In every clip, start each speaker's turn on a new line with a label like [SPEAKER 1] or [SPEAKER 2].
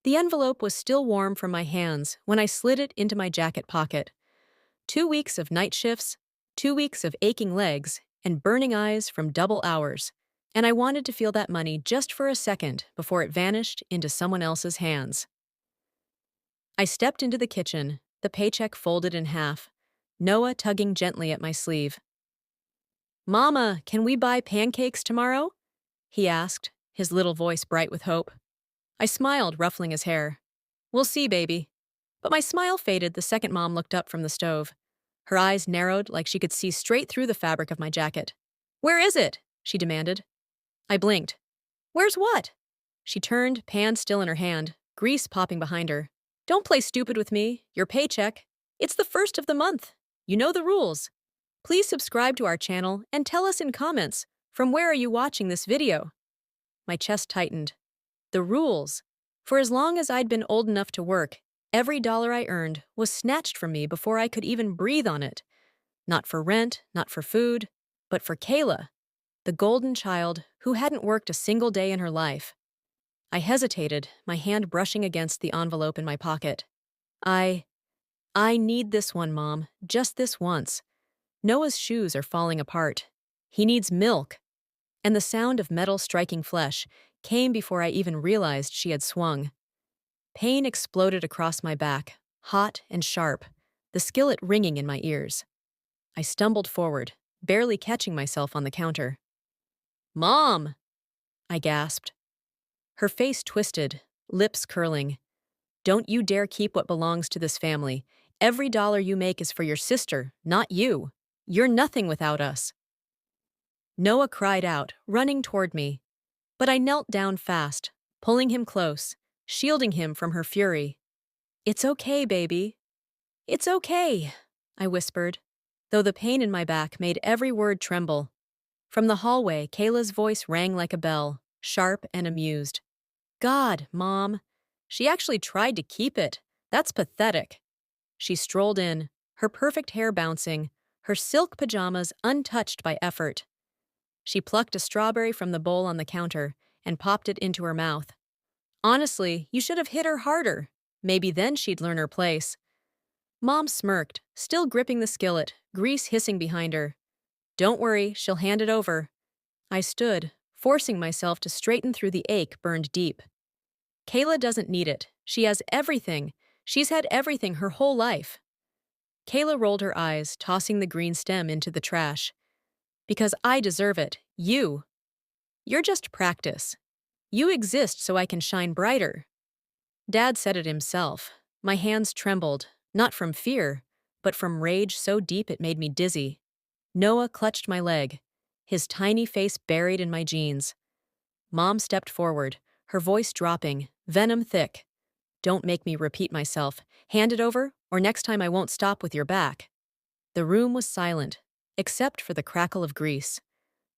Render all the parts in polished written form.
[SPEAKER 1] The envelope was still warm from my hands when I slid it into my jacket pocket. 2 weeks of night shifts, 2 weeks of aching legs, and burning eyes from double hours. And I wanted to feel that money just for a second before it vanished into someone else's hands. I stepped into the kitchen, the paycheck folded in half, Noah tugging gently at my sleeve. "Mama, can we buy pancakes tomorrow?" he asked, his little voice bright with hope. I smiled, ruffling his hair. "We'll see, baby." But my smile faded the second Mom looked up from the stove. Her eyes narrowed like she could see straight through the fabric of my jacket. "Where is it?" she demanded. I blinked. "Where's what?" She turned, pan still in her hand, grease popping behind her. "Don't play stupid with me. Your paycheck. It's the first of the month. You know the rules. Please subscribe to our channel and tell us in comments, from where are you watching this video?" My chest tightened. The rules. For as long as I'd been old enough to work, every dollar I earned was snatched from me before I could even breathe on it. Not for rent, not for food, but for Kayla, the golden child who hadn't worked a single day in her life. I hesitated, my hand brushing against the envelope in my pocket. I need this one, Mom, just this once. Noah's shoes are falling apart. He needs milk. And the sound of metal striking flesh came before I even realized she had swung. Pain exploded across my back, hot and sharp, the skillet ringing in my ears. I stumbled forward, barely catching myself on the counter. "Mom!" I gasped. Her face twisted, lips curling. "Don't you dare keep what belongs to this family. Every dollar you make is for your sister, not you. You're nothing without us." Noah cried out, running toward me. But I knelt down fast, pulling him close, shielding him from her fury. "It's okay, baby. It's okay," I whispered, though the pain in my back made every word tremble. From the hallway, Kayla's voice rang like a bell, sharp and amused. "God, Mom. She actually tried to keep it. That's pathetic." She strolled in, her perfect hair bouncing, her silk pajamas untouched by effort. She plucked a strawberry from the bowl on the counter and popped it into her mouth. "Honestly, you should have hit her harder. Maybe then she'd learn her place." Mom smirked, still gripping the skillet, grease hissing behind her. "Don't worry, she'll hand it over." I stood, forcing myself to straighten through the ache burned deep. "Kayla doesn't need it. She has everything. She's had everything her whole life." Kayla rolled her eyes, tossing the green stem into the trash. "Because I deserve it. You're just practice. You exist so I can shine brighter." Dad said it himself. My hands trembled, not from fear, but from rage so deep it made me dizzy. Noah clutched my leg, his tiny face buried in my jeans. Mom stepped forward, her voice dropping, venom thick. "Don't make me repeat myself. Hand it over, or next time I won't stop with your back." The room was silent, except for the crackle of grease,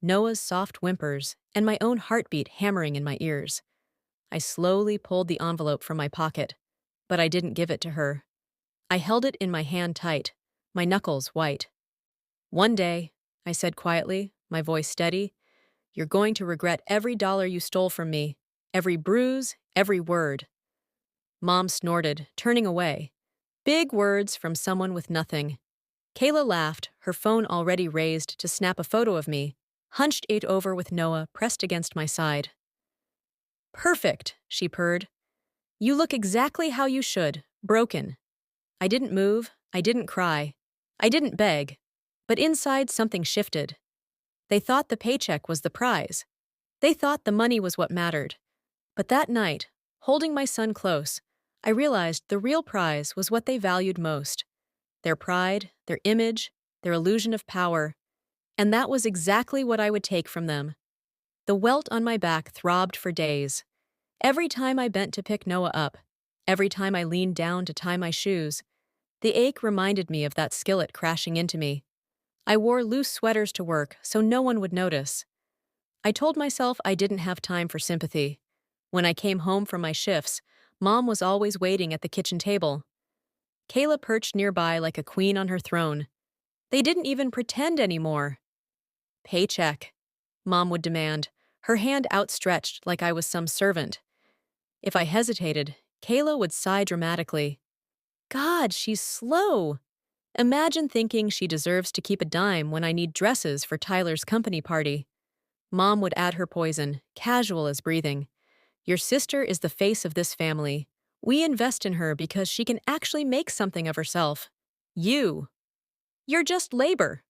[SPEAKER 1] Noah's soft whimpers, and my own heartbeat hammering in my ears. I slowly pulled the envelope from my pocket, but I didn't give it to her. I held it in my hand tight, my knuckles white. "One day," I said quietly, my voice steady, "you're going to regret every dollar you stole from me, every bruise, every word." Mom snorted, turning away. Big words from someone with nothing. Kayla laughed, her phone already raised to snap a photo of me, hunched it over with Noah pressed against my side. "Perfect," she purred. "You look exactly how you should, broken." I didn't move, I didn't cry, I didn't beg, but inside something shifted. They thought the paycheck was the prize. They thought the money was what mattered. But that night, holding my son close, I realized the real prize was what they valued most. Their pride, their image, their illusion of power. And that was exactly what I would take from them. The welt on my back throbbed for days. Every time I bent to pick Noah up, every time I leaned down to tie my shoes, the ache reminded me of that skillet crashing into me. I wore loose sweaters to work so no one would notice. I told myself I didn't have time for sympathy. When I came home from my shifts, Mom was always waiting at the kitchen table. Kayla perched nearby like a queen on her throne. They didn't even pretend anymore. "Paycheck," Mom would demand, her hand outstretched like I was some servant. If I hesitated, Kayla would sigh dramatically. God, she's slow. Imagine thinking she deserves to keep a dime when I need dresses for Tyler's company party. Mom would add her poison, casual as breathing. Your sister is the face of this family. We invest in her because she can actually make something of herself. You're just labor.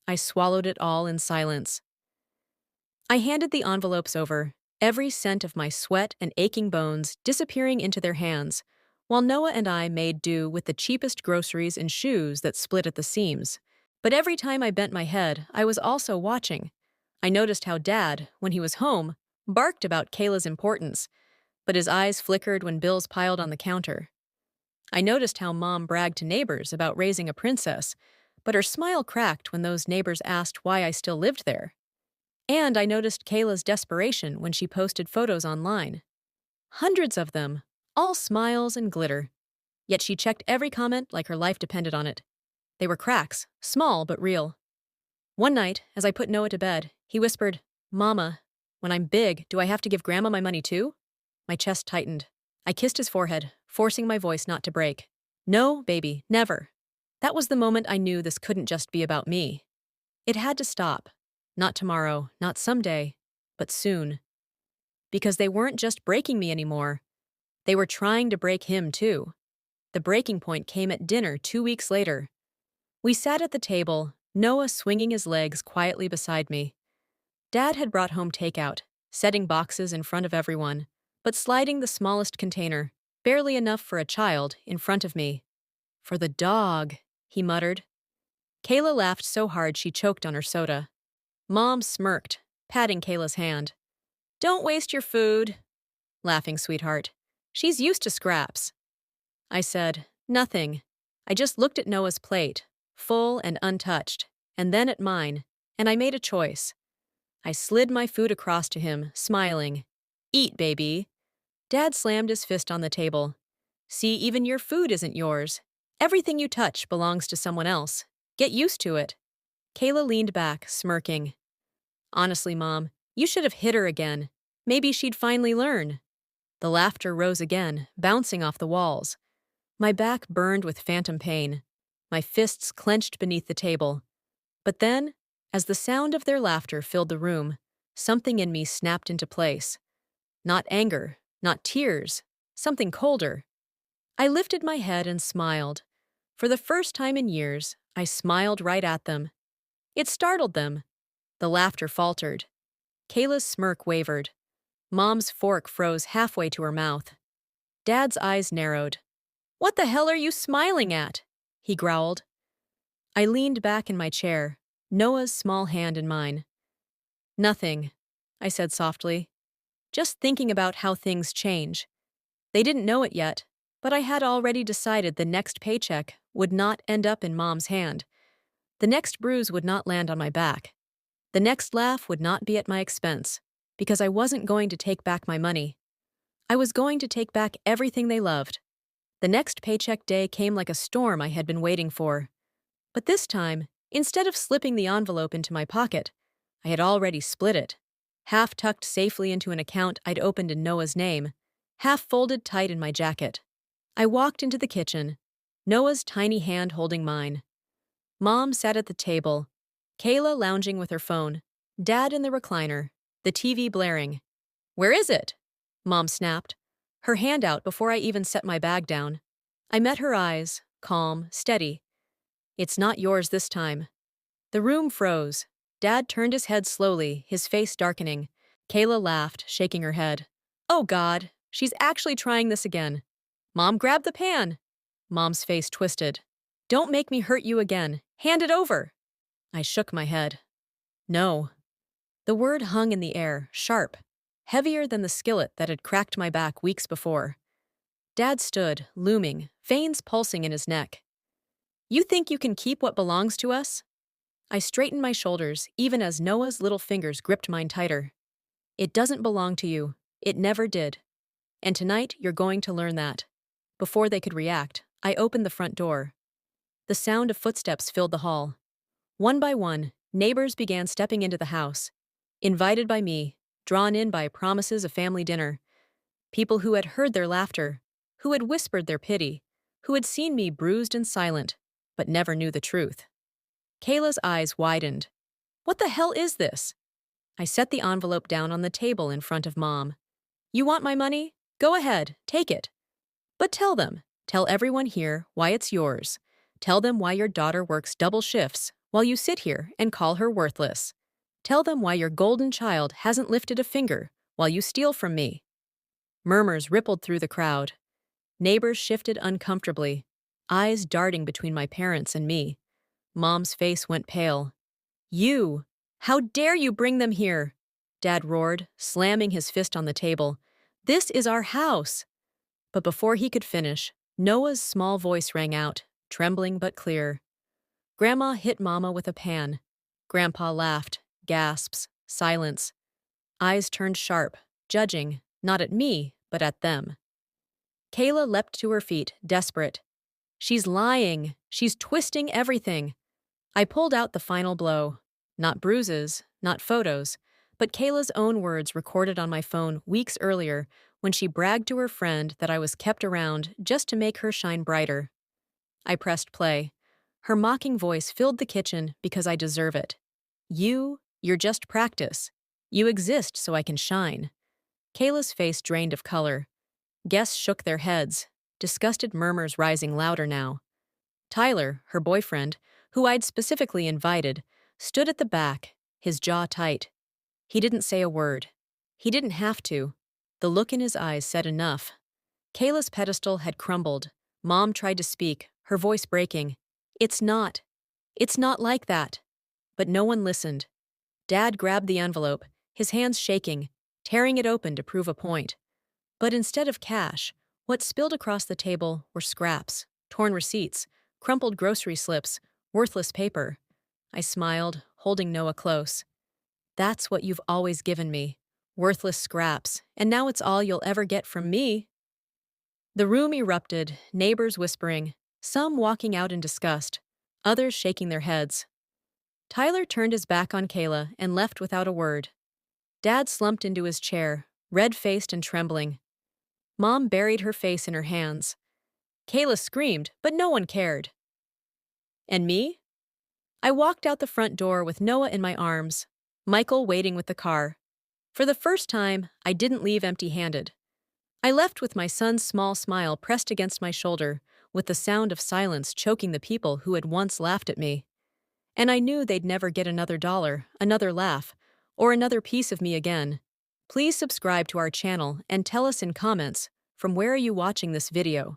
[SPEAKER 1] I swallowed it all in silence. I handed the envelopes over, every cent of my sweat and aching bones disappearing into their hands, while Noah and I made do with the cheapest groceries and shoes that split at the seams. But every time I bent my head, I was also watching. I noticed how Dad, when he was home, barked about Kayla's importance, but his eyes flickered when bills piled on the counter. I noticed how Mom bragged to neighbors about raising a princess, but her smile cracked when those neighbors asked why I still lived there. And I noticed Kayla's desperation when she posted photos online. Hundreds of them, all smiles and glitter. Yet she checked every comment like her life depended on it. They were cracks, small but real. One night, as I put Noah to bed, he whispered, "Mama, when I'm big, do I have to give Grandma my money too?" My chest tightened. I kissed his forehead, forcing my voice not to break. No, baby, never. That was the moment I knew this couldn't just be about me. It had to stop. Not tomorrow, not someday, but soon. Because they weren't just breaking me anymore. They were trying to break him too. The breaking point came at dinner 2 weeks later. We sat at the table, Noah swinging his legs quietly beside me. Dad had brought home takeout, setting boxes in front of everyone, but sliding the smallest container, barely enough for a child, in front of me. "For the dog," he muttered. Kayla laughed so hard she choked on her soda. Mom smirked, patting Kayla's hand. "Don't waste your food." Laughing, sweetheart. She's used to scraps. I said, "Nothing." I just looked at Noah's plate, full and untouched, and then at mine, and I made a choice. I slid my food across to him, smiling. "Eat, baby." Dad slammed his fist on the table. "See, even your food isn't yours. Everything you touch belongs to someone else. Get used to it." Kayla leaned back, smirking. "Honestly, Mom, you should have hit her again. Maybe she'd finally learn." The laughter rose again, bouncing off the walls. My back burned with phantom pain. My fists clenched beneath the table. But then, as the sound of their laughter filled the room, something in me snapped into place. Not anger, not tears, something colder. I lifted my head and smiled. For the first time in years, I smiled right at them. It startled them. The laughter faltered. Kayla's smirk wavered. Mom's fork froze halfway to her mouth. Dad's eyes narrowed. "What the hell are you smiling at?" he growled. I leaned back in my chair, Noah's small hand in mine. "Nothing," I said softly. "Just thinking about how things change." They didn't know it yet, but I had already decided the next paycheck would not end up in Mom's hand. The next bruise would not land on my back. The next laugh would not be at my expense, because I wasn't going to take back my money. I was going to take back everything they loved. The next paycheck day came like a storm I had been waiting for. But this time, instead of slipping the envelope into my pocket, I had already split it, half tucked safely into an account I'd opened in Noah's name, half folded tight in my jacket. I walked into the kitchen, Noah's tiny hand holding mine. Mom sat at the table, Kayla lounging with her phone, Dad in the recliner, the TV blaring. "Where is it?" Mom snapped, her hand out before I even set my bag down. I met her eyes, calm, steady. "It's not yours this time." The room froze. Dad turned his head slowly, his face darkening. Kayla laughed, shaking her head. "Oh God, she's actually trying this again." "Mom, grab the pan." Mom's face twisted. "Don't make me hurt you again. Hand it over." I shook my head. "No." The word hung in the air, sharp, heavier than the skillet that had cracked my back weeks before. Dad stood, looming, veins pulsing in his neck. "You think you can keep what belongs to us?" I straightened my shoulders, even as Noah's little fingers gripped mine tighter. "It doesn't belong to you. It never did. And tonight, you're going to learn that." Before they could react, I opened the front door. The sound of footsteps filled the hall. One by one, neighbors began stepping into the house, invited by me, drawn in by promises of family dinner. People who had heard their laughter, who had whispered their pity, who had seen me bruised and silent, but never knew the truth. Kayla's eyes widened. What the hell is this? I set the envelope down on the table in front of Mom. You want my money? Go ahead, take it. But tell everyone here why it's yours. Tell them why your daughter works double shifts while you sit here and call her worthless. Tell them why your golden child hasn't lifted a finger while you steal from me. Murmurs rippled through the crowd. Neighbors shifted uncomfortably, eyes darting between my parents and me. Mom's face went pale. You! How dare you bring them here? Dad roared, slamming his fist on the table. This is our house! But before he could finish, Noah's small voice rang out, trembling but clear. Grandma hit Mama with a pan. Grandpa laughed, gasps, silence. Eyes turned sharp, judging, not at me, but at them. Kayla leapt to her feet, desperate. She's lying. She's twisting everything. I pulled out the final blow. Not bruises, not photos, but Kayla's own words recorded on my phone weeks earlier when she bragged to her friend that I was kept around just to make her shine brighter. I pressed play. Her mocking voice filled the kitchen because I deserve it. You're just practice. You exist so I can shine. Kayla's face drained of color. Guests shook their heads, disgusted murmurs rising louder now. Tyler, her boyfriend, who I'd specifically invited, stood at the back, his jaw tight. He didn't say a word. He didn't have to. The look in his eyes said enough. Kayla's pedestal had crumbled. Mom tried to speak, her voice breaking. It's not like that. But no one listened. Dad grabbed the envelope, his hands shaking, tearing it open to prove a point. But instead of cash, what spilled across the table were scraps, torn receipts, crumpled grocery slips, worthless paper. I smiled, holding Noah close. That's what you've always given me. Worthless scraps, and now it's all you'll ever get from me. The room erupted, neighbors whispering, some walking out in disgust, others shaking their heads. Tyler turned his back on Kayla and left without a word. Dad slumped into his chair, red-faced and trembling. Mom buried her face in her hands. Kayla screamed, but no one cared. And me? I walked out the front door with Noah in my arms, Michael waiting with the car. For the first time, I didn't leave empty-handed. I left with my son's small smile pressed against my shoulder, with the sound of silence choking the people who had once laughed at me. And I knew they'd never get another dollar, another laugh, or another piece of me again. Please subscribe to our channel and tell us in comments, from where are you watching this video?